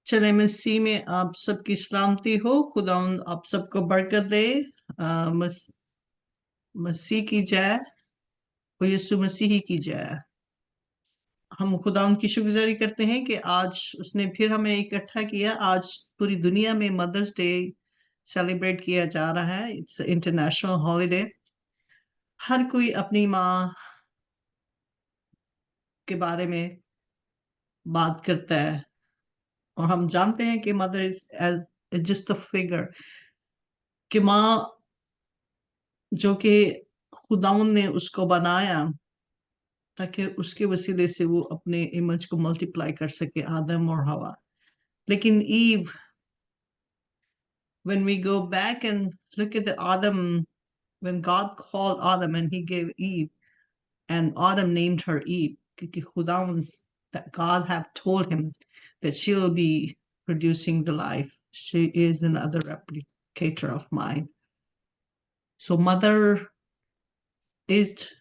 चले मसीह में आप सबकी सलामती हो। खुदा आप सबको बरकत दे। मसीह की जय, वो यीशु मसीह ही की जय। हम खुदा की शुक्रगुजारी करते हैं कि आज उसने फिर हमें इकट्ठा किया। आज पूरी दुनिया में मदर्स डे सेलिब्रेट किया जा रहा है। It's international holiday. हर कोई अपनी माँ के बारे में बात करता है और हम जानते हैं कि mother is just a figure, कि माँ जो कि खुदावन ने उसको बनाया ताकि उसके वसीले से वो अपने इमेज को मल्टीप्लाई कर सके, आदम और हवा। लेकिन ewe, when we go back and look at the Adam, when God called Adam and he gave Eve, and Adam named her Eve, क्योंकि खुदावन, that God have told him that she'll be producing the life. She is another replicator of mine. So mother is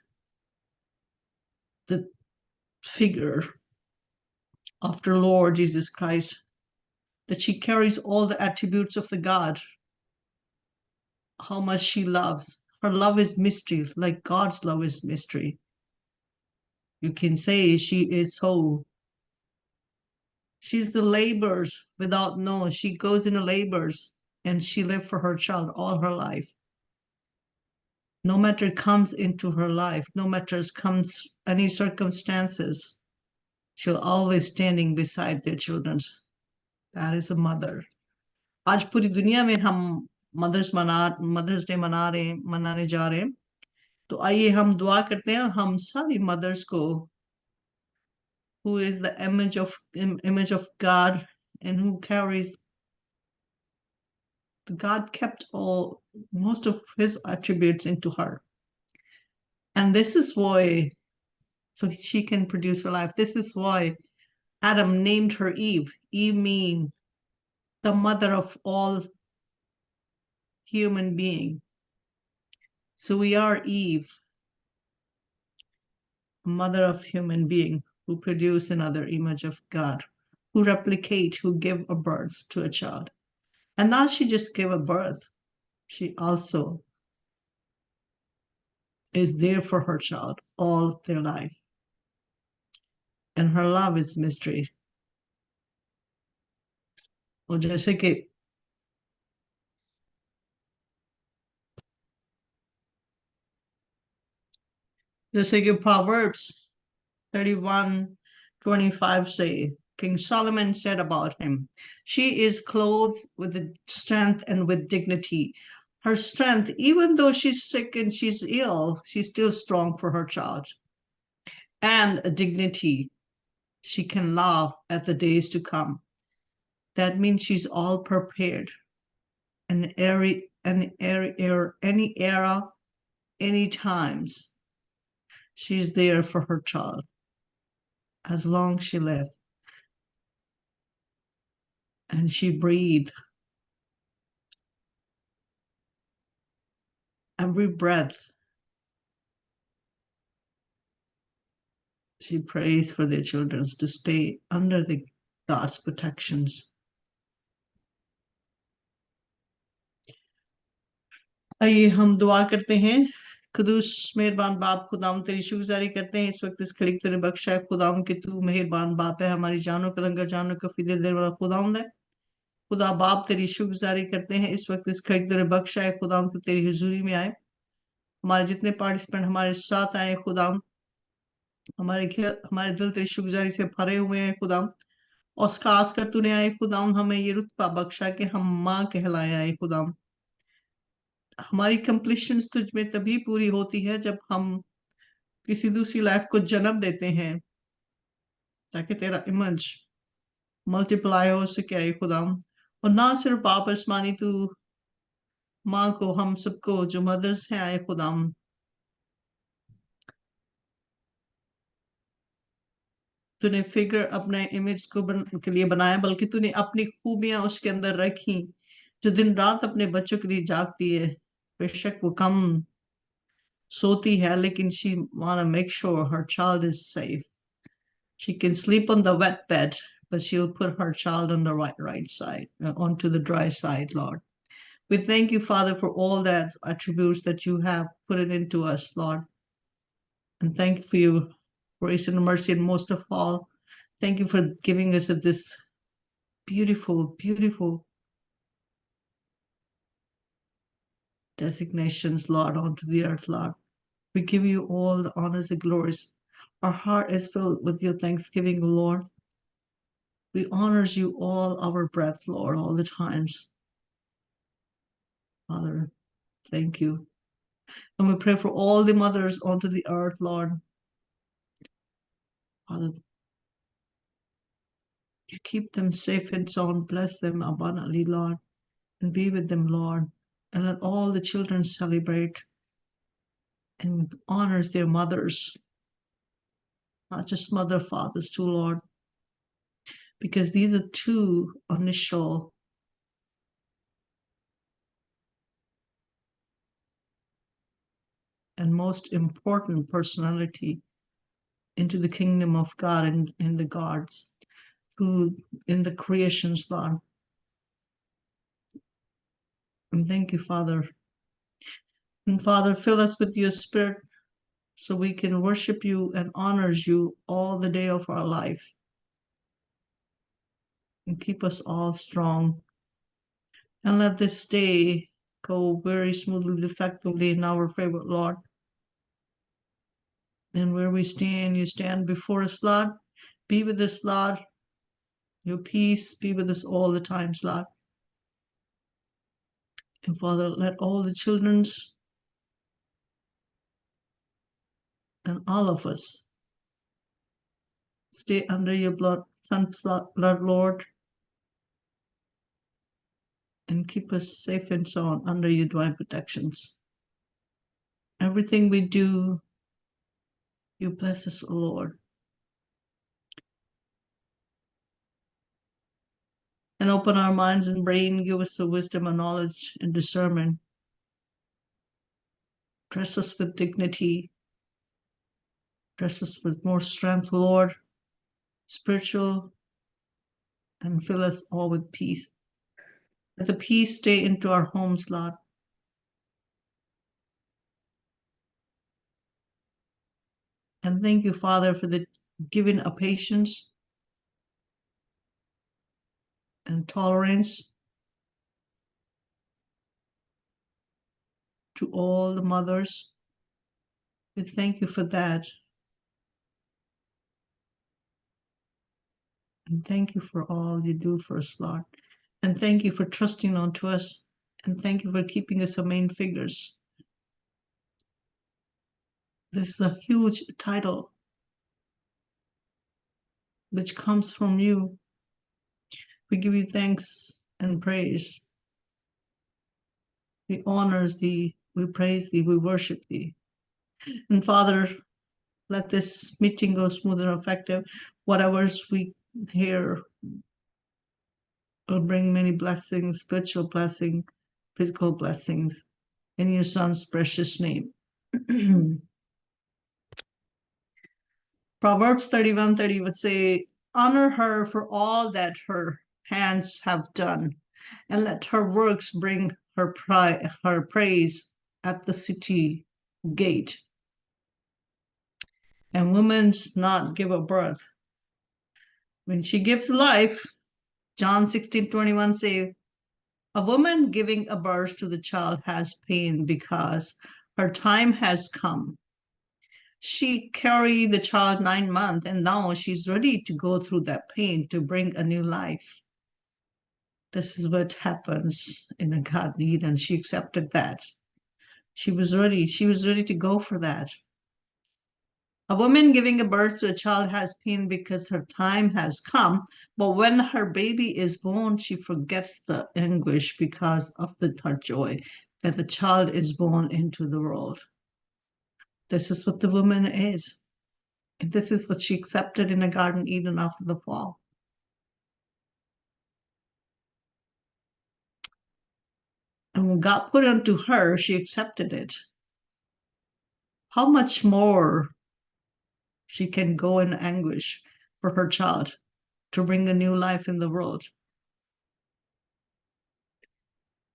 the figure after Lord Jesus Christ, that she carries all the attributes of the God, how much she loves. Her love is mystery, like God's love is mystery. You can say she is so. She's the labors without no. She goes into labors and she lived for her child all her life. No matter comes into her life, no matter comes any circumstances, she'll always standing beside their children. That is a mother. आज पूरी दुनिया में हम mother's day मनाने जा रहे हैं। तो आइए हम दुआ करते हैं और हम सारी मदर्स को, who is the image of God and who carries, God kept most of his attributes into her, and this is why, so she can produce her life. This is why Adam named her Eve. Eve means the mother of all human being. So we are Eve, mother of human being, who produce another image of God, who replicate, who give a birth to a child. And not she just gave a birth, she also is there for her child all their life. And her love is mystery. और जैसे कि Proverbs 31:25 say, King Solomon said about him, she is clothed with strength and with dignity. Her strength, even though she's sick and she's ill, she's still strong for her child. And a dignity, she can laugh at the days to come. That means she's all prepared. Any era, any times, she's there for her child as long as she lives. And she breathed. Every breath, she prays for their children to stay under God's protections. आइए हम दुआ करते हैं। खुदूस मेहरबान बाप, खुदाम तेरी शुक्रगुजारी करते हैं इस वक्त इस खड़ी तूने बख्शा है खुदाम कि तू मेहरबान बाप है, हमारी जानों का लंगर जानों का फिदे देने वाला खुदाम है। खुदा बाप तेरी शुक्रगुजारी करते हैं इस वक्त इस खड़ी तूने बख्शा है खुदाम कि तेरी हुजूरी में आए, हमारे जितने पार्टिसिपेंट हमारे साथ आए खुदाम, हमारे दिल तेरी शुक्रगुजारी से भरे हुए हैं खुदाम। और खास कर तूने आए खुदाम हमें ये रुतबा बख्शा कि हम माँ कहलाए आए खुदाम। हमारी कंप्लीशन तुझ में तभी पूरी होती है जब हम किसी दूसरी लाइफ को जन्म देते हैं ताकि तेरा इमेज मल्टीप्लाई हो सके आए खुदाम। और ना सिर्फ बाप आसमानी, तू माँ को, हम सबको जो मदर्स हैं आए खुदाम, तूने फिगर अपने इमेज के लिए बनाया, बल्कि तूने अपनी खूबियां उसके अंदर रखी, जो दिन रात अपने बच्चों के लिए जागती है। बेशक वो कम सोती है लेकिन she wanna make sure her child is safe. She can sleep on the wet bed but she'll put her child on the right side, onto the dry side, Lord. We thank you, Father, for all that attributes that you have put it into us, Lord. And thank you for your grace and mercy, and most of all, thank you for giving us this beautiful, beautiful designations, Lord, onto the earth, Lord. We give you all the honors and glories. Our heart is filled with your thanksgiving, Lord. We honors you all our breath, Lord, all the times. Father, thank you. And we pray for all the mothers onto the earth, Lord. Father, you keep them safe and sound. Bless them abundantly, Lord, and be with them, Lord. And let all the children celebrate and honors their mothers, not just mother, fathers too, Lord, because these are two initial and most important personality into the kingdom of God and in the gods, who in the creations, Lord. And thank you, Father. And Father, fill us with your spirit so we can worship you and honors you all the day of our life. And keep us all strong. And let this day go very smoothly, effectively in our favor, Lord. And where we stand, you stand before us, Lord. Be with us, Lord. Your peace be with us all the times, Lord. And Father, let all the children's and all of us stay under your blood, Son's blood, Lord, and keep us safe and sound under your divine protections. Everything we do, you bless us, O Lord. And open our minds and brain, give us the wisdom and knowledge and discernment. Dress us with dignity. Dress us with more strength, Lord, spiritual, and fill us all with peace. Let the peace stay into our homes, Lord. And thank you, Father, for the giving of patience and tolerance to all the mothers. We thank you for that. And thank you for all you do for us, Lord. And thank you for trusting onto us. And thank you for keeping us the main figures. This is a huge title which comes from you. We give you thanks and praise. We honor thee, we praise thee, we worship thee. And Father, let this meeting go smooth and effective. Whatever's we hear will bring many blessings, spiritual blessing, physical blessings, in your Son's precious name. Proverbs 31:30 would say, honor her for all that her hands have done, and let her works bring her praise at the city gate. And woman's not give a birth. When she gives life, John 16:21 say, a woman giving a birth to the child has pain because her time has come. She carried the child 9 months, and now she's ready to go through that pain to bring a new life. This is what happens in a God need, and she accepted that. She was ready to go for that. A woman giving a birth to a child has pain because her time has come, but when her baby is born, she forgets the anguish because of her joy that the child is born into the world. This is what the woman is. And this is what she accepted in the Garden Eden after the fall. And when God put it unto her, she accepted it. How much more she can go in anguish for her child? to bring a new life in the world.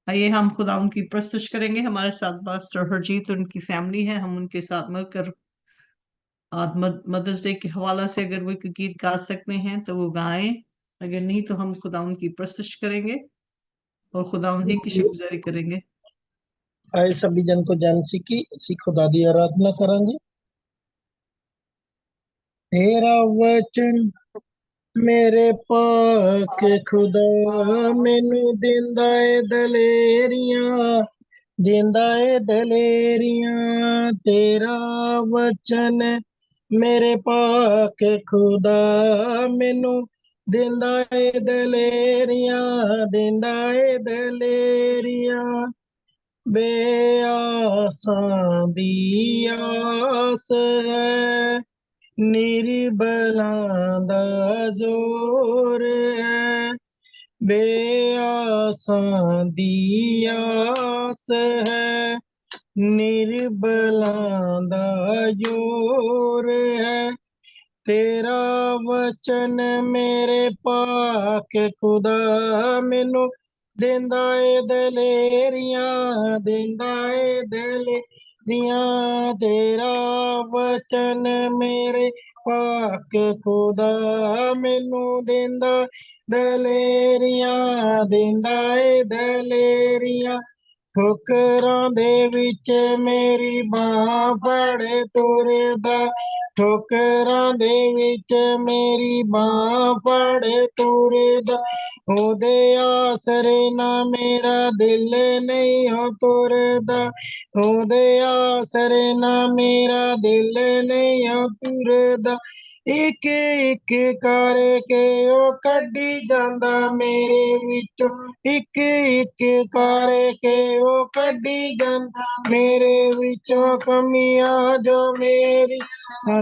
आइए हम खुदा उनकी प्रस्तुत करेंगे। हमारे साथ pastor Harjeet उनकी family है, हम उनके साथ मिलकर आज मदर्स डे के हवाला से अगर वो कोई गीत गा सकते हैं तो वो गाएं, अगर नहीं तो हम खुदा उनकी प्रस्तुत करेंगे और खुदा उन्हीं की शुक्रगुजारी करेंगे। आए सभी जन को जान सी खुदा दी आराधना करांगे। तेरा वचन मेरे पाक खुदा मैनू दिंदा है दलेरियां, दिंदा है दलेरियां। तेरा वचन मेरे पाक खुदा मैनू दिंदा है दलेरियां, दिंदा है दलेरियां। बेआसां दी आस है, निर्बलां दा जोर है। बेआसां दी आस है, निर्बलां दा जोर है। तेरा वचन मेरे पाक खुदा मैनू दिंदा है दलेरियां, दिंदा है दलेरियां। तेरा वचन मेरे पाक खुदा मैनू दिंदा दलेरियां, दिंदा है दलेरियां। ठोकरां दे विच मेरी बांह फड़ तुरदा, ठोकरां दे विच मेरी बांह फड़ तुरदा। ओदे आसरे ना मेरा दिल नहीं हो तुरदा, ओदे आसरे ना मेरा दिल नहीं हो तुरदा। एक एक करके ओ कड्डी जांदा मेरे विचों, एक एक करके ओ कड्डी जांदा मेरे विचों। कमियां जो मेरी,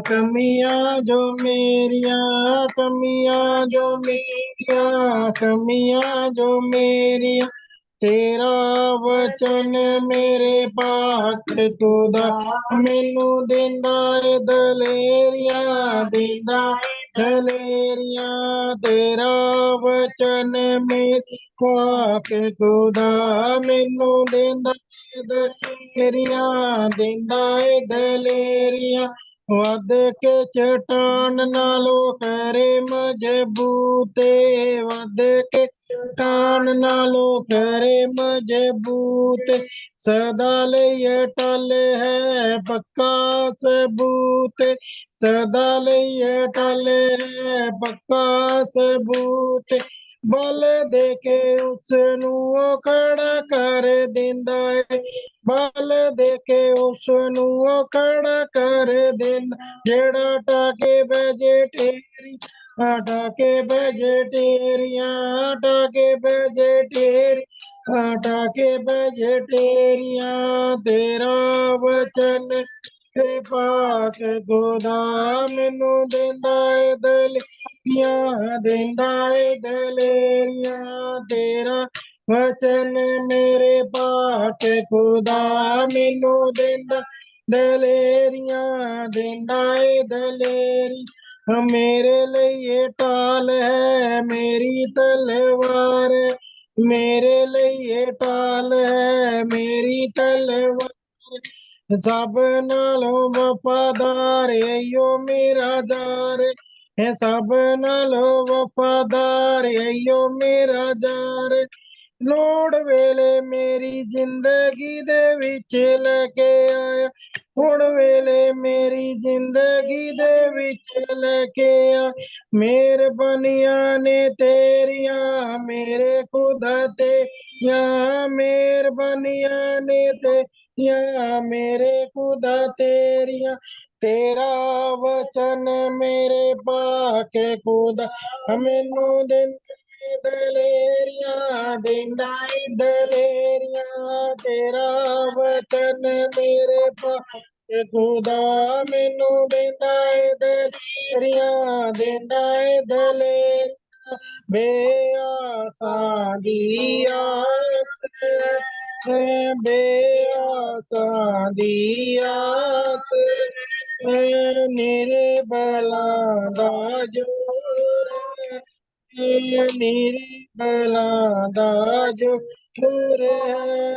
कमियां जो मेरियां, कमियां जो मेरियां, कमियां जो मेरियां। तेरा वचन मेरे पाक खुदा मैनू दिंदा है दलेरियां, दिंदा है दलेरियां। तेरा वचन मेरे पाक खुदा मैनू दिंदा है दलेरियां, दिंदा है दलेरियां। वध के चट्टान नालों करे मजबूत, वध के चट्टान नालों करे मजबूत। सदा लई टल है पक्का सबूत, सदा लई टल है पक्का सबूत। बल दे के उसनू ओ खड़ा कर दिंदा है, बल दे के उसनू ओ खड़ा कर दिंदा। जेड़ा टाके बजे टेरी, टाके बजे टेरियां, टाके बजे टेरी, टाके बजे टेरियां। तेरा वचन ते पाक खुदा मैनू दिंदा है दलेरियां, दिंदा है दलेरियां। तेरा वचन मेरे पाक खुदा मैनू दिंदा दलेरियां, दिंदा है दलेरी। मेरे लिए टाल है मेरी तलवार, मेरे लिए टाल है मेरी तलवार। सब नालों वफादार यो मेरा जार है, सब नालों वफादार यो मेरा जार। लोड़ वेले मेरी जिंदगी दे विच लेके आया, हुण वेले मेरी जिंदगी दे विच लेके आ। मेहरबानियां ने तेरियां मेरे खुदा तेरियां, मेहरबानियां ने तेरियां मेरे खुदा तेरियां। तेरा वचन मेरे पाक खुदा मैनू दिंदा दलेरियां, दिंदा है दलेरियां। तेरा वचन मेरे पाक खुदा मैनू दिंदा है दलेरियां, दिंदा है दलेरियां। बेआसां दी आस है, बेआसां दी आस है, निर्बलां दा जोर है। नीरी बला दा जो है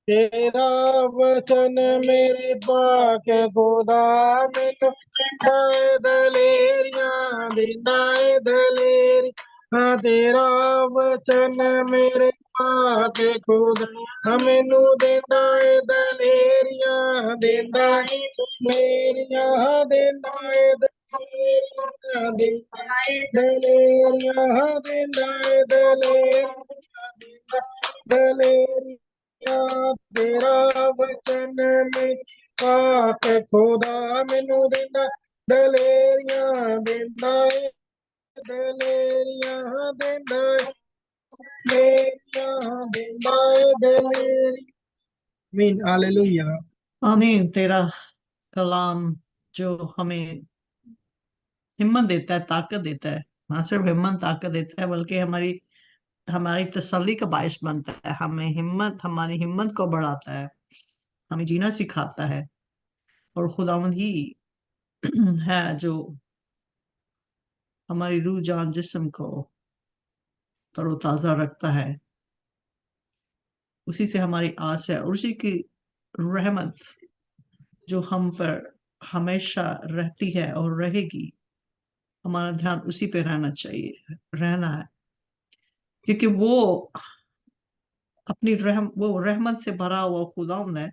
तेरा वचन मेरे पाक खुदा मैनू दिंदा दलेरियां दिंदा दलेरी हाँ तेरा वचन मेरे पाक खुदा मैनू दिंदा दलेरियां दिंदा दलेरियां दिंदा दलेरियां दलेरियां दिंदा दलेरियां तेरा वचन में पाक खुदा मैनू दिंदा दलेरियां दिंदा दलेरियां दिंदा दलेरियां दिंदा दलेरी मीन हालेलुया। आमीन। तेरा कलाम जो हमें हिम्मत देता है, ताकत देता है, ना सिर्फ हिम्मत ताकत देता है बल्कि हमारी हमारी तसल्ली का बायस बनता है, हमें हिम्मत, हमारी हिम्मत को बढ़ाता है, हमें जीना सिखाता है। और खुदावंद ही है जो हमारी रूह जान जिस्म को तरोताजा रखता है। उसी से हमारी आस है और उसी की रहमत जो हम पर हमेशा रहती है और रहेगी। हमारा ध्यान उसी पे रहना चाहिए, रहना है, क्योंकि वो रहमत से भरा हुआ खुदावंद है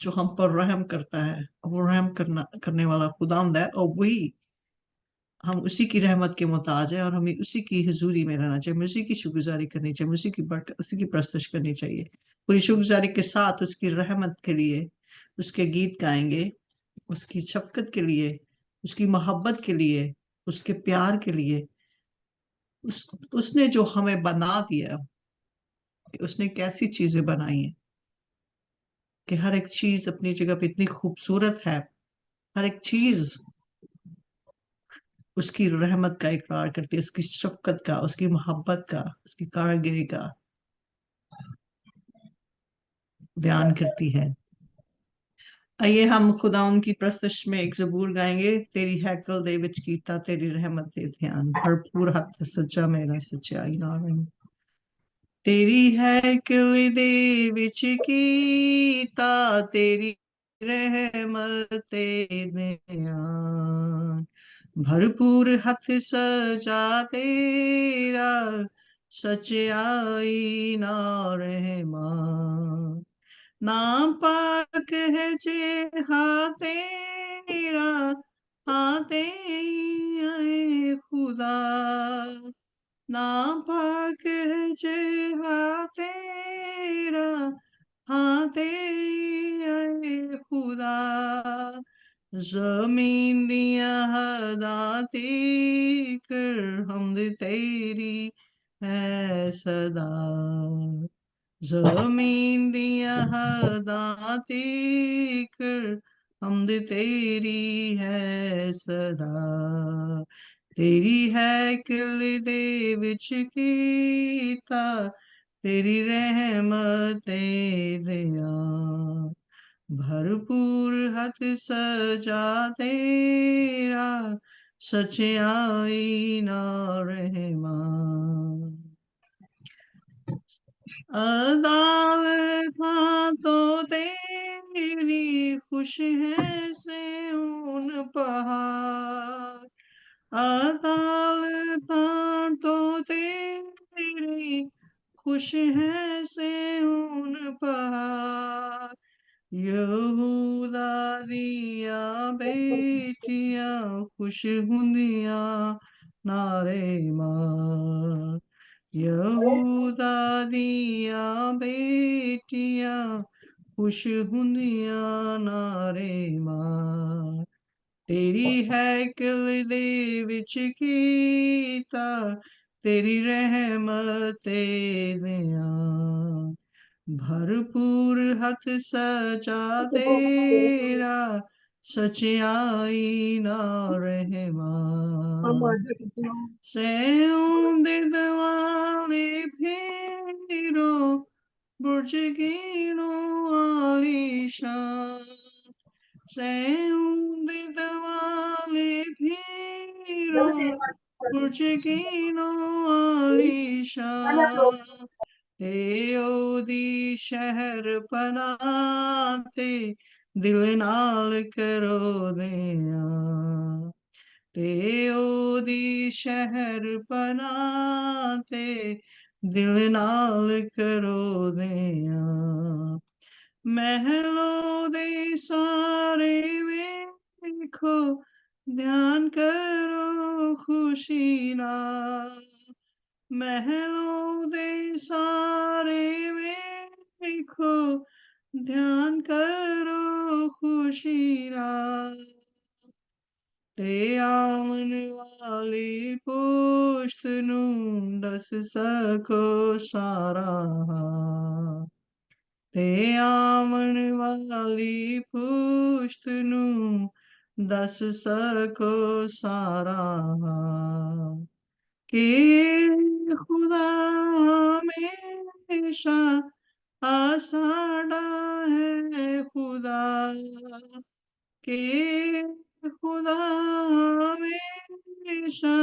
जो हम पर रहम करता है। वो रहम करने वाला खुदावंद है और वही हम उसी की रहमत के मोहताज है और हमें उसी की हुजूरी में रहना चाहिए, हमें उसी की शुक्रगुजारी करनी चाहिए, उसी की बरकत, उसी की प्रस्तुत करनी चाहिए। पूरी शुक्रगुजारी के साथ उसकी रहमत के लिए उसके गीत गाएंगे, उसकी शफकत के लिए, उसकी मोहब्बत के लिए, उसके प्यार के लिए। उसने जो हमें बना दिया, उसने कैसी चीजें बनाई हैं कि हर एक चीज अपनी जगह पे इतनी खूबसूरत है। हर एक चीज उसकी रहमत का इकरार करती है, उसकी शफकत का, उसकी मोहब्बत का, उसकी कारगिरी का बयान करती है। आइए हम खुदा उनकी प्रस्तुति में एक जबूर गाएंगे। तेरी हैकल दे विच कीता तेरी रहमत दे ध्यान, भरपूर हथ सच्चा मेरा सच्चाई नाम। तेरी हैकल दे विच कीता तेरी रहमत दे ध्यान, भरपूर हथ सजा तेरा सच्चाई ना रहमान। नाम पाक है जे हाँ तेरा, हाँ तेरे खुदा। नाम पाक है जे हाँ तेरा, हाँ तेरे खुदा। जमीन दिया हदाती कर हमद तेरी है सदा। जमीन दिया हदाती कर हमद तेरी है सदा। तेरी है किल दे विच कीता तेरी रहमत दिया, भरपूर हथ सजा तेरा सच्चाई ना रहमान। अदालत तो तेरी खुश है से उन पहाड़। अदालत तो तेरी खुश है से उन पहाड़। यहूदा दिया बेटियां खुश हुंदियां नारे मां। यहूदा दिया बेटियां खुश हुंदियां नारे मां। तेरी हैकल दे विच कीता तेरी रहमत दियां, भरपूर हथ सजा तेरा सच्चाई ना रहमान। सेऊं दे दवाले फेरो बुर्ज गिनो आलीशान। सेऊं दे दवाले फेरो पुरजगीनो आलीशान ते ओदी शहर पनाते दिल नाल करो दिया ते ओदी शहर पनाते दिल नाल करो दिया महलों दे सारे वेखो ध्यान करो खुशी नाल महलों दे सारे वेखो ध्यान करो खुशी नाल ते आवन वाली पुश्त नू दस सको सारा हाल ते आवन वाली पुश्त नू दस सको सारा हाल कि खुदा हमेशा आसाड़ा है खुदा कि खुदा हमेशा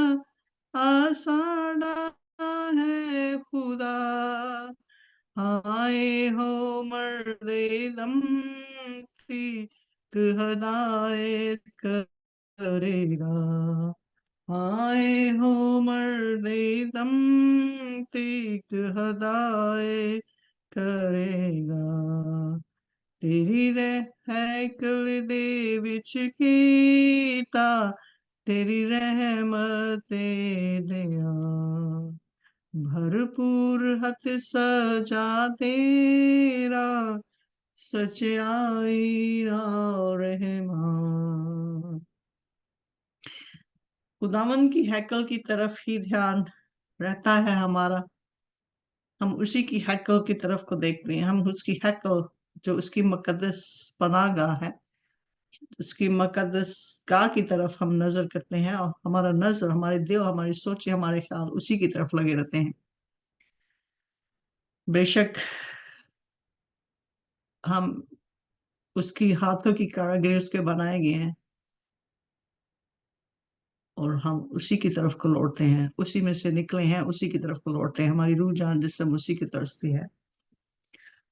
आसाड़ा है खुदा आए हो मर्दे दम की हदायत करेगा आए हो मर्दे दम तीक हदायत करेगा तेरी रहकल दे विच कीता तेरी रहमते दिया भरपूर हथ सजा तेरा सच्चाई और रहमान खुदावन की हैकल की तरफ ही ध्यान रहता है हमारा हम उसी की हैकल की तरफ को देखते हैं हम उसकी हैकल जो उसकी मुकद्दस पनाहगाह है उसकी मुकद्दस गाह की तरफ हम नजर करते हैं और हमारा नजर हमारे दिल हमारी सोचे हमारे ख्याल उसी की तरफ लगे रहते हैं बेशक हम उसकी हाथों की कारागिरी उसके बनाए गए हैं और हम उसी की तरफ को लौटते हैं उसी में से निकले हैं उसी की तरफ को लौटते हैं हमारी रूह जान जिसम उसी की तरसती है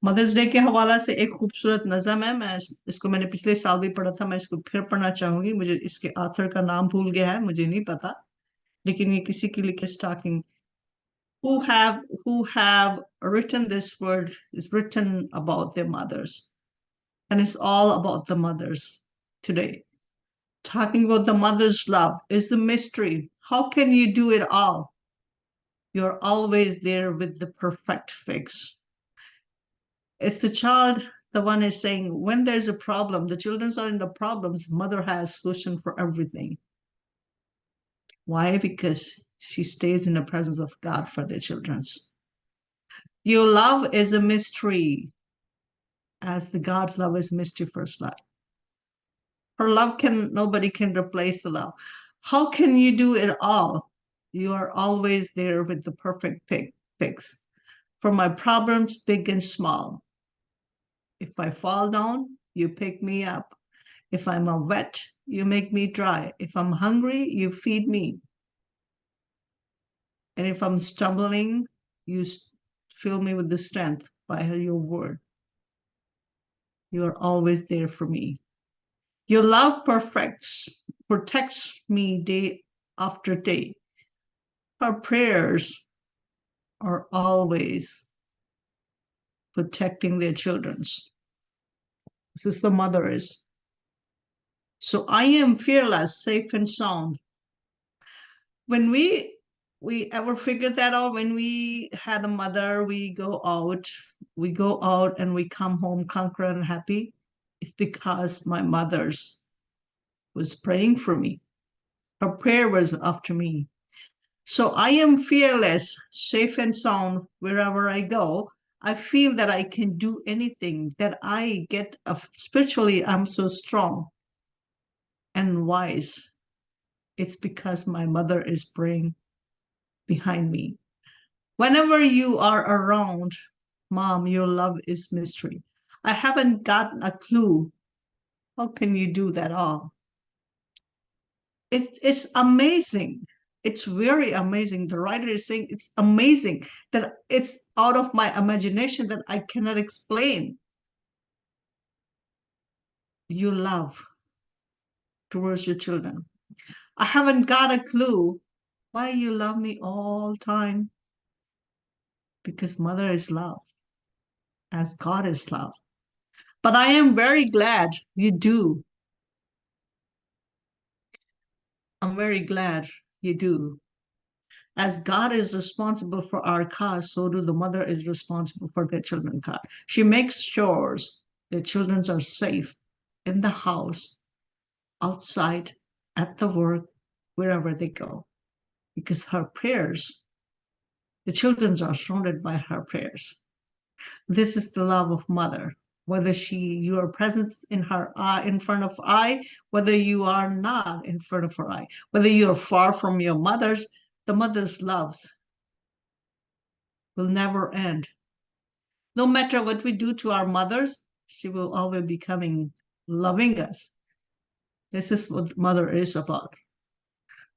मदर्स डे के हवाला से एक खूबसूरत नज़म है मैं इसको मैंने पिछले साल भी पढ़ा था मैं इसको फिर पढ़ना चाहूंगी मुझे इसके ऑथर का नाम भूल गया है मुझे नहीं पता लेकिन ये किसी की लिखे stocking who have written this word is written about their mothers and it's all about the mothers today talking about the mother's love is the mystery how can you do it all you're always there with the perfect fix it's the child the one is saying when there's a problem the children are in the problems mother has solution for everything why because she stays in the presence of God for their children's your love is a mystery as the God's love is mystery first love her love can nobody can replace the love how can you do it all you are always there with the perfect fix for my problems big and small if I fall down you pick me up if I'm a wet you make me dry if I'm hungry you feed me and if I'm stumbling you fill me with the strength by your word you are always there for me your love protects me day after day our prayers are always protecting their children's this is the mother is so I am fearless safe and sound when we ever figured that out when we had a mother we go out and we come home conqueror and happy it's because my mother's was praying for me her prayer was after me so I am fearless safe and sound wherever I go I feel that I can do anything that I get spiritually I'm so strong and wise it's because my mother is praying behind me whenever you are around mom your love is mystery I haven't gotten a clue how can you do that all it's amazing It's very amazing. The writer is saying it's amazing that it's out of my imagination that I cannot explain. You love towards your children. I haven't got a clue why you love me all time. Because mother is love, as God is love. But I am very glad you do. I'm very glad you do. As God is responsible for our cars, so do the mother is responsible for their children's car. She makes sure their children are safe in the house, outside, at the work, wherever they go. Because her prayers, the children are surrounded by her prayers. This is the love of mother. Whether you are present in her eye, in front of eye, whether you are not in front of her eye, whether you are far from your mother's, the mother's loves will never end. No matter what we do to our mothers, she will always be coming, loving us. This is what mother is about.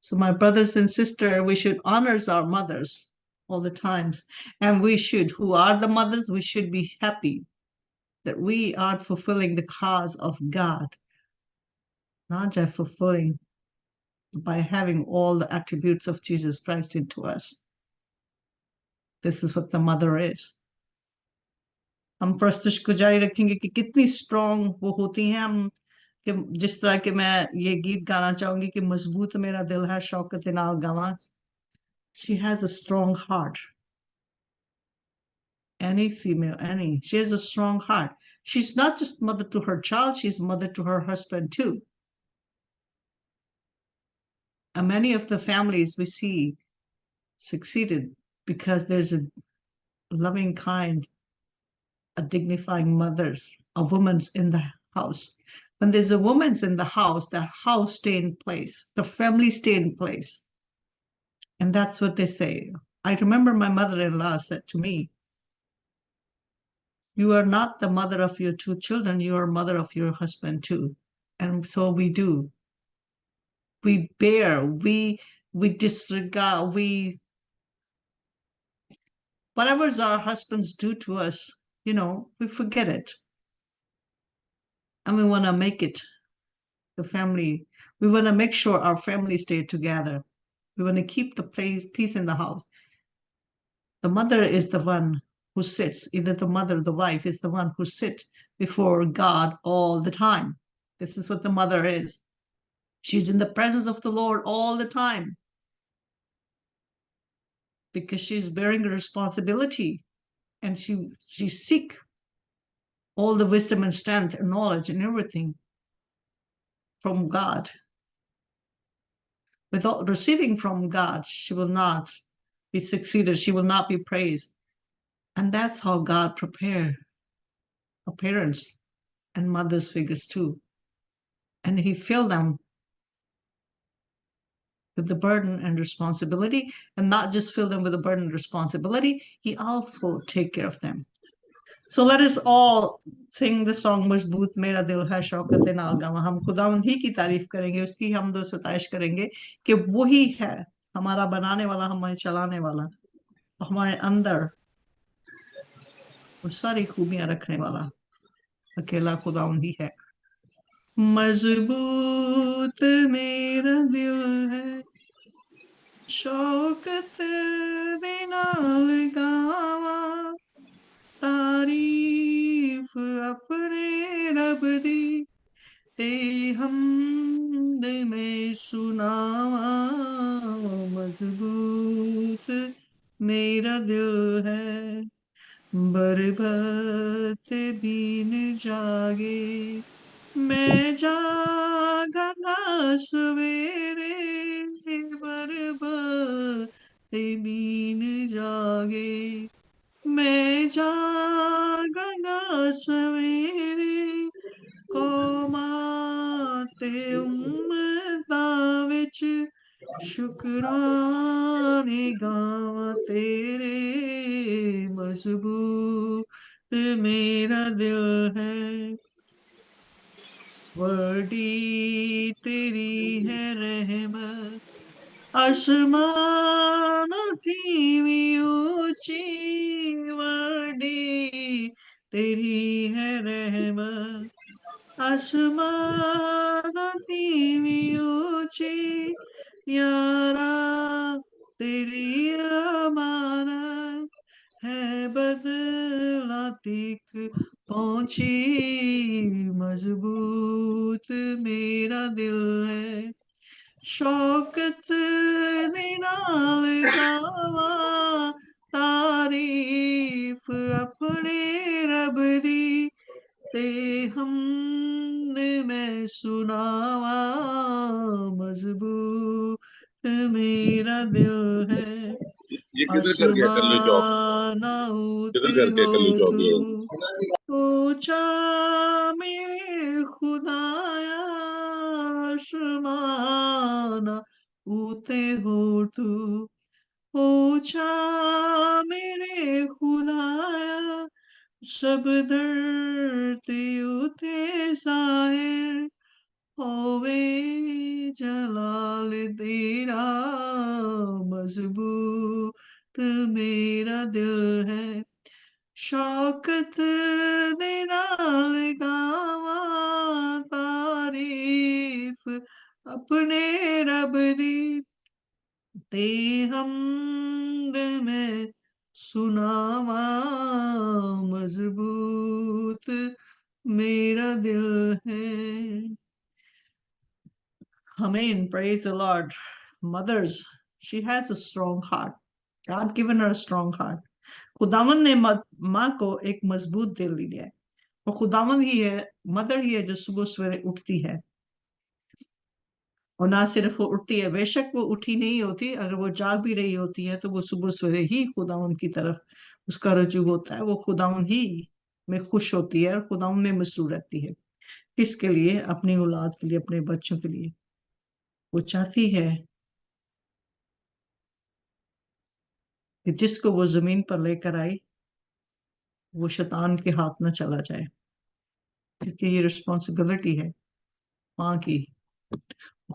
So my brothers and sisters, we should honor our mothers all the times. And we should, who are the mothers, we should be happy that we are fulfilling the cause of God, not just fulfilling by having all the attributes of Jesus Christ into us. This is what the mother is. हम प्रस्तुत को जारी रखेंगे कि कितनी strong वो होती हैं हम कि जिस तरह के मैं ये गीत गाना चाहूंगी कि मजबूत मेरा दिल है शौकत नाल गावा. She has a strong heart. Any female, she has a strong heart. She's not just mother to her child, she's mother to her husband too. And many of the families we see succeeded because there's a loving, kind, a dignifying mothers, a woman's in the house. When there's a woman's in the house stay in place, the family stay in place. And that's what they say. I remember my mother-in-law said to me, you are not the mother of your two children, you are mother of your husband too. And so we do. We bear, we disregard, whatever our husbands do to us, we forget it. And we want to make it the family. We want to make sure our family stay together. We want to keep the peace in the house. The mother is the one who sits, either the mother or the wife is the one who sits before God all the time. This is what the mother is. She's in the presence of the Lord all the time because she's bearing a responsibility and she seek all the wisdom and strength and knowledge and everything from God. Without receiving from God, she will not be succeeded. She will not be praised. And that's how God prepared our parents and mothers' figures too. And he filled them with the burden and responsibility, and not just fill them with the burden and responsibility, he also take care of them. So let us all sing the song मजबूत मेरा दिल है शौकत नाल गावा. हम खुदावंद ही की तारीफ करेंगे, उसकी हमदो सताइश करेंगे कि वही है हमारा बनाने वाला, हमारे चलाने वाला, हमारे अंदर वो सारी खूबियां रखने वाला अकेला खुदावंद ही है. मजबूत मेरा दिल है शौकत दे नाल गावा तारीफ अपने रब दी ते हमद में सुनावा. मजबूत मेरा दिल है बरबत बीन जागे मैं जागा सवेरे बरबत बीन जागे मैं जागा सवेरे कौमां ते उम्मतां विच शुकराने गावां तेरे. मजबूत मेरा दिल है बड़ी तेरी है रहमत आसमानों भी ऊंची बड़ी तेरी है रहमत आसमानों भी ऊंची यारा तेरी अमानत है बदलाती पहुंची मजबूत मेरा दिल है शौकत दे नाल गावा तारीफ अपने रब दी ते हमने मैं सुनावा मजबूत मेरा दिल है ये किधर कर गया कल्लू चौक? आसमाना किधर उते कर गया हो कल्लू चौक तू ये? ऊंचा मेरे खुदाया आसमाना ऊते हो तू ऊंचा मेरे खुदाया सब धरती उते जाहिर होवे जलाल तेरा मजबूत मेरा दिल है शौकत दे नाल गावा तारीफ अपने रब दी ते हमद में सुनावा मजबूत मेरा दिल है Amen. Praise the Lord. Mothers, she has a strong heart. God given her a strong heart. खुदावन ने माँ को एक मजबूत दिल दिया है और खुदावन ही है मदर ही है जो सुबह सवेरे उठती है और ना सिर्फ वो उठती है बेशक वो उठी नहीं होती अगर वो जाग भी रही होती है तो वो सुबह सवेरे ही खुदावन की तरफ उसका रजू होता है वो खुदावन ही में खुश होती है और खुदावन में मसरूर रहती है किसके लिए अपनी औलाद के लिए अपने बच्चों के लिए वो चाहती है कि जिसको वो जमीन पर लेकर आई वो शैतान के हाथ में चला जाए क्योंकि ये रिस्पॉन्सिबिलिटी है माँ की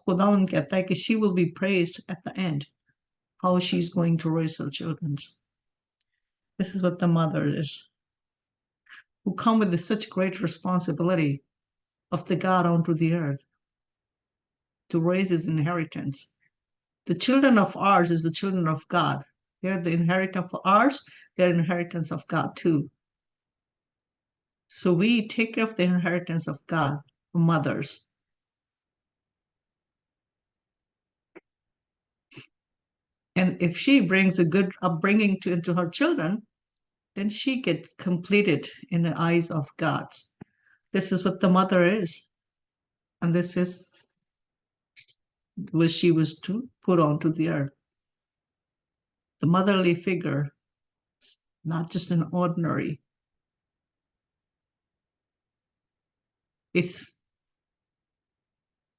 खुदा उन कहता है कि she will be praised at the end how she's going to raise her children. This is what the mother is who come with such great responsibility of the God onto the earth to raise his inheritance. The children of ours is the children of God. They're the inheritance of ours, they're inheritance of God too. So we take care of the inheritance of God, mothers. And if she brings a good upbringing into her children, then she gets completed in the eyes of God. This is what the mother is. And this is what she was to put onto the earth. The motherly figure, not just an ordinary. It's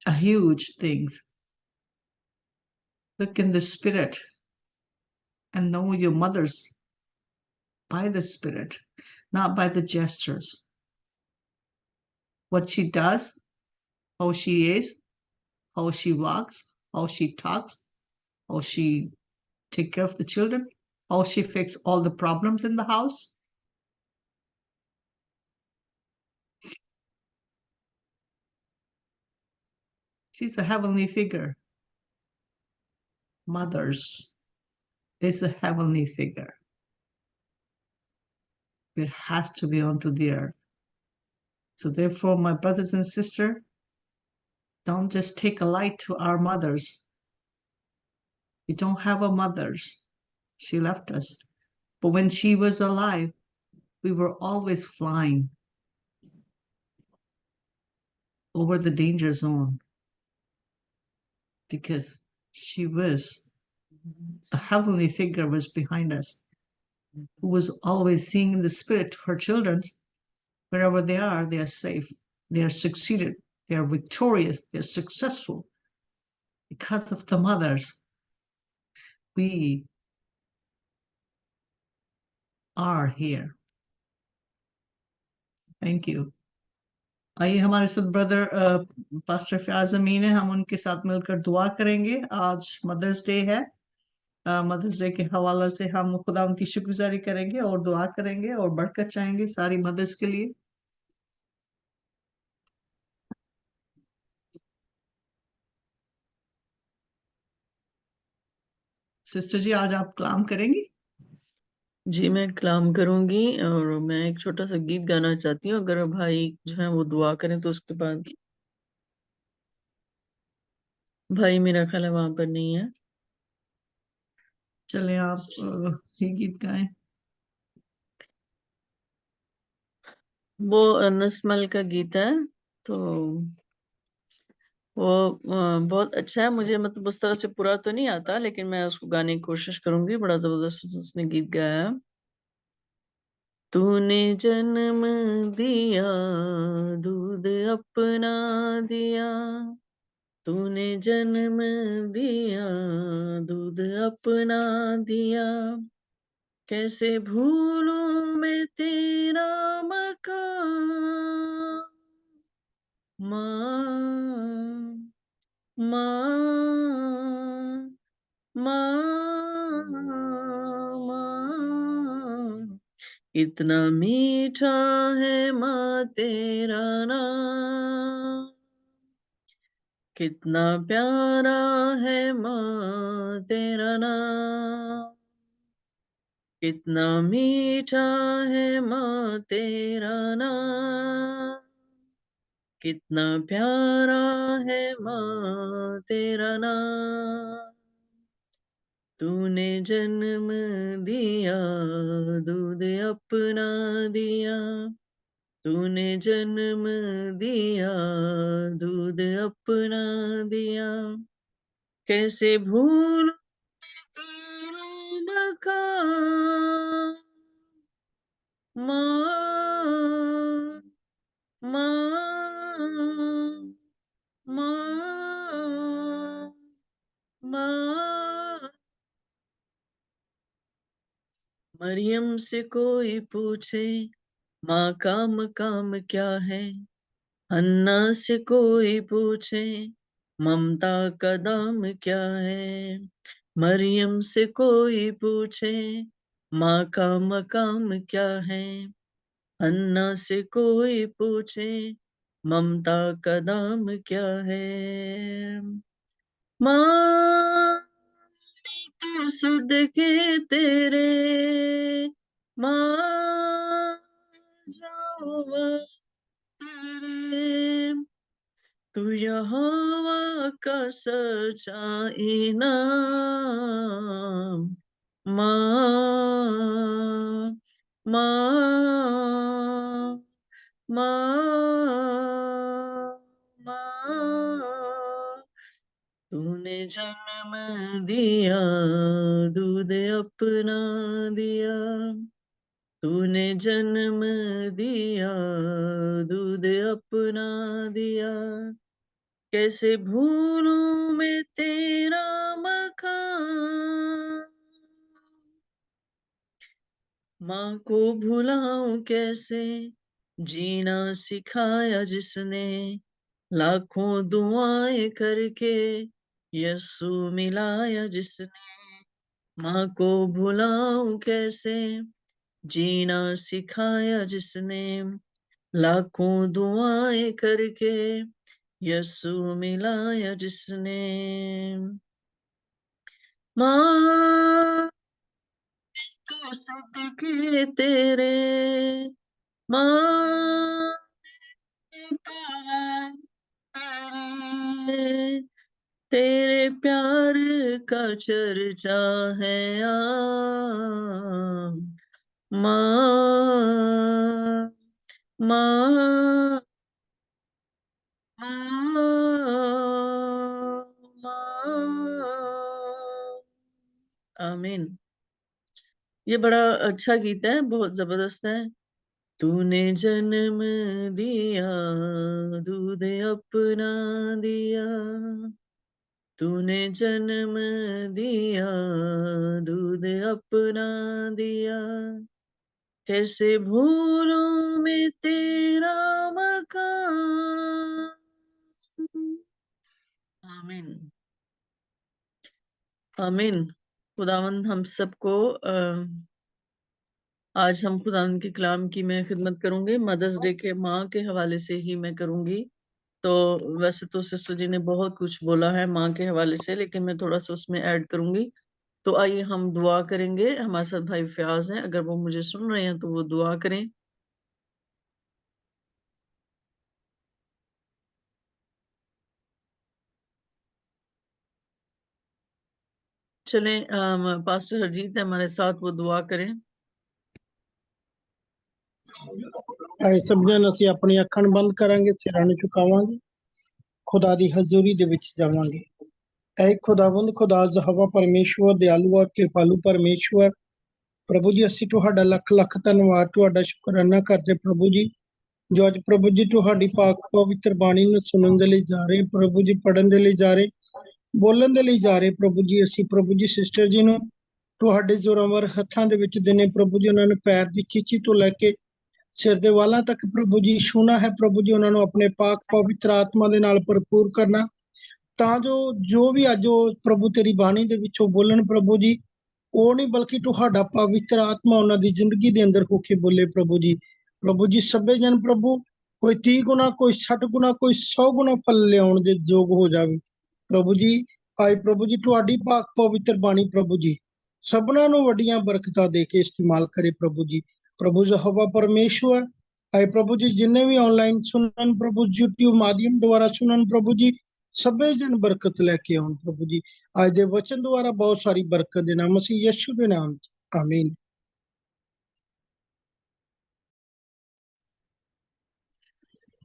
a huge thing. Look in the spirit and know your mothers by the spirit, not by the gestures. What she does, how she is, how she walks, how she talks, how she take care of the children, how she fix all the problems in the house. She's a heavenly figure. Mothers is a heavenly figure. It has to be onto the earth. So therefore, my brothers and sisters, don't just take a light to our mothers. We don't have a mothers. She left us. But when she was alive, we were always flying over the danger zone because she was, the heavenly figure was behind us, who was always seeing in the spirit to her children, wherever they are safe, they are succeeded, they are victorious, they're successful. Because of the mothers, we are here. Thank you. आइए हमारे साथ brother pastor Fayaz अमीन है, हम उनके साथ मिलकर दुआ करेंगे। आज मदर्स डे है। मदर्स डे के हवाले से हम खुदा उनकी शुक्रगुजारी करेंगे और दुआ करेंगे और बरकत चाहेंगे सारी मदर्स के लिए। सिस्टर जी, आज आप कलाम करेंगी? जी, मैं कलाम करूंगी और मैं एक छोटा सा गीत गाना चाहती हूँ। अगर भाई जो है वो दुआ करें तो उसके बाद। भाई मेरा ख्याल है वहां पर नहीं है। चले आप ये गीत गाएं। वो नस्मल का गीत है, तो वो बहुत अच्छा है। मुझे मतलब उस तरह से पूरा तो नहीं आता, लेकिन मैं उसको गाने की कोशिश करूंगी। बड़ा जबरदस्त उसने गीत गाया है। तूने जन्म दिया, दूध अपना दिया, तूने जन्म दिया, दूध अपना दिया, कैसे भूलूं मैं तेरा मकान। माँ, माँ, माँ, माँ, इतना मीठा है माँ तेरा नाम, कितना प्यारा है माँ तेरा नाम, कितना मीठा है माँ तेरा नाम, कितना प्यारा है माँ तेरा नाम। तूने जन्म दिया, दूध अपना दिया, तूने जन्म दिया, दूध अपना दिया, कैसे भूल तेरा मकान। माँ, माँ, माँ, माँ। मरियम से कोई पूछे माँ का मकाम क्या है, हन्ना से कोई पूछे ममता का दाम क्या है। मरियम से कोई पूछे माँ का मकाम क्या है, हन्ना से कोई पूछे ममता का दाम क्या है। माँ तो सदके तेरे, माँ जाओ तेरे, तू यहोवा का सच्चा इनाम। माँ, माँ, माँ, माँ, तूने जन्म दिया, दूध अपना दिया, तूने जन्म दिया, दूध अपना दिया, कैसे भूलूं मैं तेरा मकान। माँ को भुलाऊं कैसे, जीना सिखाया जिसने, लाखों दुआएं करके यस्सु मिलाया जिसने। माँ को भुलाऊं कैसे, जीना सिखाया जिसने, लाखों दुआएं करके यस्सु मिलाया जिसने। माँ तो सदके तेरे, माँ तो तेरे, तेरे प्यार का चर्चा है आम। माँ, माँ, माँ, माँ। आमीन। ये बड़ा अच्छा गीत है, बहुत जबरदस्त है। तूने जन्म दिया, दूध अपना दिया, तूने जन्म दिया, दूध अपना दिया, कैसे भूलूं मैं तेरा मकान। आमीन आमीन। खुदावंद हम सबको आज हम खुदावंद के कलाम की मैं खिदमत करूंगी। मदर्स डे के माँ के हवाले से ही मैं करूंगी। तो वैसे तो सिस्टर जी ने बहुत कुछ बोला है माँ के हवाले से, लेकिन मैं थोड़ा सा उसमें ऐड करूंगी। तो आइए हम दुआ करेंगे। हमारे साथ भाई फयाज हैं, अगर वो मुझे सुन रहे हैं तो वो दुआ करें। चलें, पास्टर हरजीत है हमारे साथ, वो दुआ करें। ਆਏ ਸਭ ਜਣ ਅਸੀਂ ਆਪਣੀ ਅੱਖਾਂ ਨੂੰ ਬੰਦ ਕਰਾਂਗੇ, ਸਿਰਾਂ ਨੂੰ ਝੁਕਾਵਾਂਗੇ, ਖੁਦਾ ਦੀ ਹਜ਼ੂਰੀ ਦੇ ਵਿੱਚ ਜਾਵਾਂਗੇ। ਐ ਖੁਦਾਵੰਦ, ਖੁਦਾ ਯਹੋਵਾ ਪਰਮੇਸ਼ਵਰ, ਦਿਆਲੂ ਔਰ ਕਿਰਪਾਲੂ ਪਰਮੇਸ਼ਵਰ, ਪ੍ਰਭੂ ਜੀ ਅਸੀਂ ਤੁਹਾਡਾ ਲੱਖ ਲੱਖ ਧੰਨਵਾਦ, ਤੁਹਾਡਾ ਸ਼ੁਕਰਾਨਾ ਕਰਦੇ ਪ੍ਰਭੂ ਜੀ, ਜੋ ਅੱਜ ਪ੍ਰਭੂ ਜੀ ਤੁਹਾਡੀ ਪਾਕ ਪਵਿੱਤਰ ਬਾਣੀ ਨੂੰ ਸੁਣਨ ਦੇ ਲਈ ਜਾ ਰਹੇ, ਪ੍ਰਭੂ ਜੀ ਪੜਨ ਦੇ ਲਈ ਜਾ ਰਹੇ, ਬੋਲਣ ਦੇ ਲਈ ਜਾ ਰਹੇ। ਪ੍ਰਭੂ ਜੀ ਅਸੀਂ ਪ੍ਰਭੂ ਜੀ ਸਿਸਟਰ ਜੀ ਨੂੰ ਤੁਹਾਡੇ ਜ਼ੋਰਾਵਰ ਹੱਥਾਂ ਦੇ ਵਿੱਚ ਦੇਣੇ ਪ੍ਰਭੂ ਜੀ, ਉਹਨਾਂ ਨੂੰ ਪੈਰ ਦੀ ਚੀਚੀ ਤੋਂ ਲੈ ਕੇ ਸਿਰ ਦੇ ਵਾਲਾਂ ਤੱਕ ਪ੍ਰਭੂ ਜੀ ਛੂਹਣਾ ਹੈ। ਪ੍ਰਭੂ ਜੀ ਉਹਨਾਂ ਨੂੰ ਆਪਣੇ ਪਾਕ ਪਵਿੱਤਰ ਆਤਮਾ ਦੇ ਨਾਲ ਭਰਪੂਰ ਕਰਨਾ, ਤਾਂ ਜੋ ਵੀ ਅੱਜ ਉਹ ਪ੍ਰਭੂ ਤੇਰੀ ਬਾਣੀ ਦੇ ਵਿੱਚੋਂ ਬੋਲਣ ਪ੍ਰਭੂ ਜੀ, ਉਹ ਨਹੀਂ ਬਲਕਿ ਤੁਹਾਡਾ ਪਵਿੱਤਰ ਆਤਮਾ ਉਹਨਾਂ ਦੀ ਜ਼ਿੰਦਗੀ ਦੇ ਅੰਦਰ ਹੋ ਕੇ ਬੋਲੇ ਪ੍ਰਭੂ ਜੀ। ਪ੍ਰਭੂ ਜੀ ਸਭੇ ਜਨ ਪ੍ਰਭੂ ਕੋਈ 30 ਗੁਣਾ, ਕੋਈ 60 ਗੁਣਾ, ਕੋਈ 100 ਗੁਣਾ ਫਲ ਲਿਆਉਣ ਦੇ ਯੋਗ ਹੋ ਜਾਵੇ ਪ੍ਰਭੂ ਜੀ। ਆਏ ਪ੍ਰਭੂ ਜੀ ਤੁਹਾਡੀ ਪਾਕ ਪਵਿੱਤਰ ਬਾਣੀ ਪ੍ਰਭੂ ਜੀ ਸਭਨਾਂ ਨੂੰ ਵੱਡੀਆਂ ਬਰਕਤਾਂ ਦੇ ਕੇ ਇਸਤੇਮਾਲ ਕਰੇ ਪ੍ਰਭੂ ਜੀ। ਪ੍ਰਭੂ ਯਹੋਵਾ ਪਰਮੇਸ਼ਵਰ, ਆਏ ਪ੍ਰਭੂ ਜੀ ਜਿੰਨੇ ਵੀ ਆਨਲਾਈਨ ਸੁਣਨ ਪ੍ਰਭੂ, YouTube ਮਾਧਿਅਮ ਦੁਆਰਾ ਸੁਣਨ ਪ੍ਰਭੂ ਜੀ, ਸਭੇ ਜਨ ਬਰਕਤ ਲੈ ਕੇ ਆਉਣ ਪ੍ਰਭੂ ਜੀ। ਅੱਜ ਦੇ ਵਚਨ ਦੁਆਰਾ ਬਹੁਤ ਸਾਰੀ ਬਰਕਤ ਦੇ ਨਾਮ ਅਸੀਂ ਯਿਸੂ ਦੇ ਨਾਮ ਚ ਆਮੀਨ।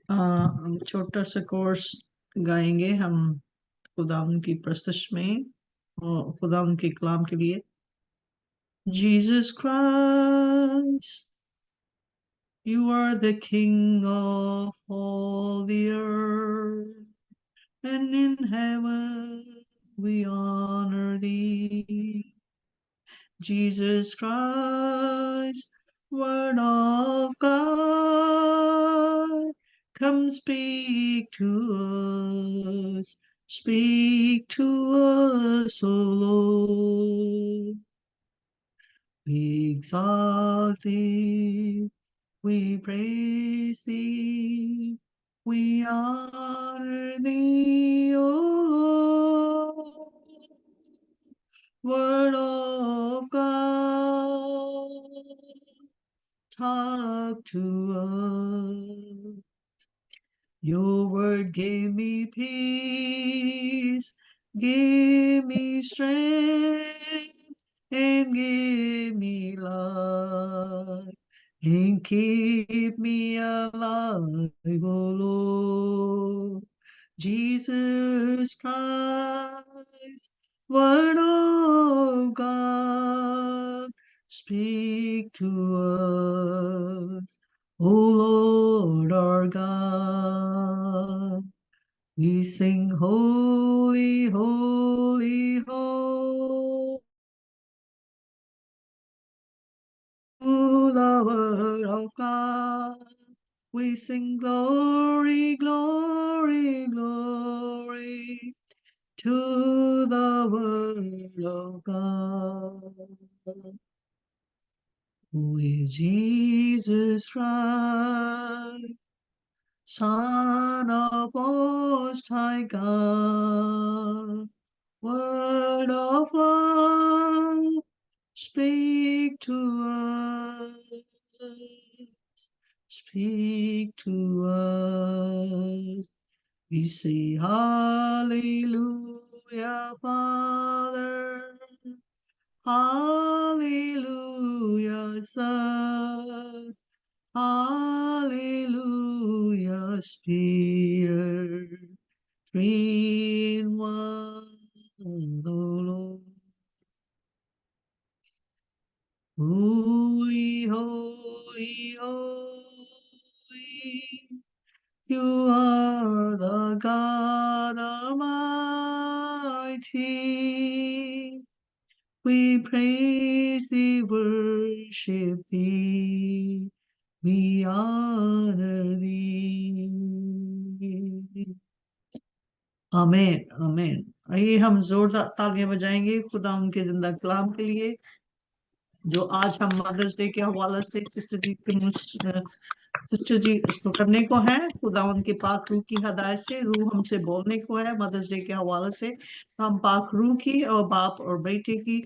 हम छोटा सा कोर्स गाएंगे हम खुदावंद की प्रस्तुत में और खुदावंद के कलाम के लिए। Jesus Christ, you are the King of all the earth, and in heaven we honor thee. Jesus Christ, Word of God, come speak to us, O Lord. We exalt thee, we praise thee, we honor thee, O Lord. Word of God, talk to us. Your word gave me peace, give me strength, and give me life, and keep me alive, O Lord. Jesus Christ, Word of God, speak to us, O Lord our God. We sing holy, holy, holy, to the Word of God. We sing glory, glory, glory, to the Word of God. Who is Jesus Christ, Son of Most High God, Word of love, speak to us, speak to us. We say hallelujah, Father, hallelujah, Son, hallelujah, Spirit, three in one, O Lord. Holy, holy, holy, you are the God Almighty. We praise thee, worship thee, we honor thee. आमीन आमीन। आइए हम जोरदार तालियां बजाएंगे खुदा उनके जिंदा कलाम के लिए, जो आज हम मदर्स डे के हवाले से सिस्टर जी के सिस्टर जी उसको करने को है। खुदा उनके पाक रूह की हदायत से रूह हमसे बोलने को है मदर्स डे के हवाले से। हम पाक रूह की और बाप और बेटे की